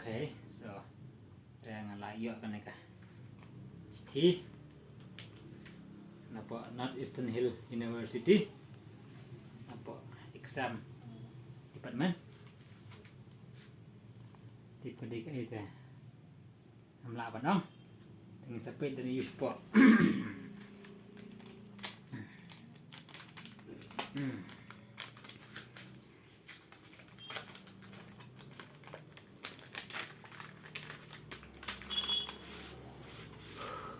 Okay, so jangan layak kan mereka. Jadi, napa Northeastern Hill University, napa exam department, tipe DKI itu, nampak apa dong? Tinggi sepet dari Yusport.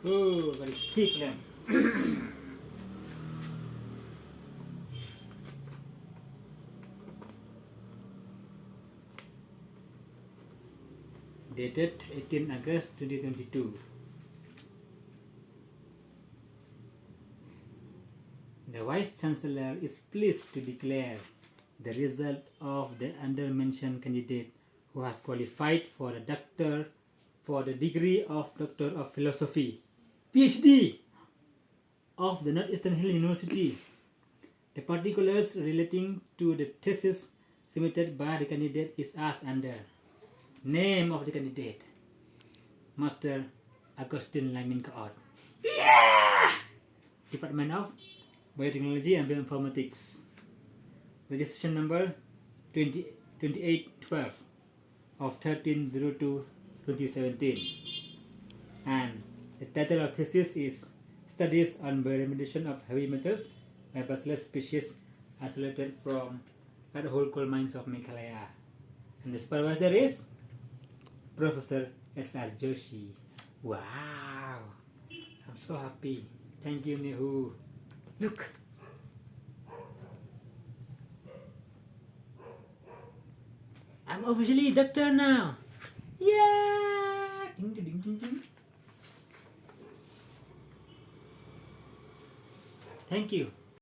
Oh, very thick then. Dated 18 August 2022. The Vice Chancellor is pleased to declare the result of the under-mentioned candidate who has qualified for the degree of Doctor of Philosophy, PhD, of the Northeastern Hill University. The particulars relating to the thesis submitted by the candidate is as under. Name of the candidate, Master Agustin Lamin Kaot. Yeah! Department of Biotechnology and Bioinformatics. Registration number 2812 of 13/02/2017. And the title of thesis is Studies on Bioremediation of Heavy Metals by Bacillus species isolated from red hole coal mines of Meghalaya. And the supervisor is Professor S.R. Joshi. Wow! I'm so happy. Thank you, Nehu. Look! I'm officially a doctor now! Yeah! Ding, ding, ding, ding. Thank you.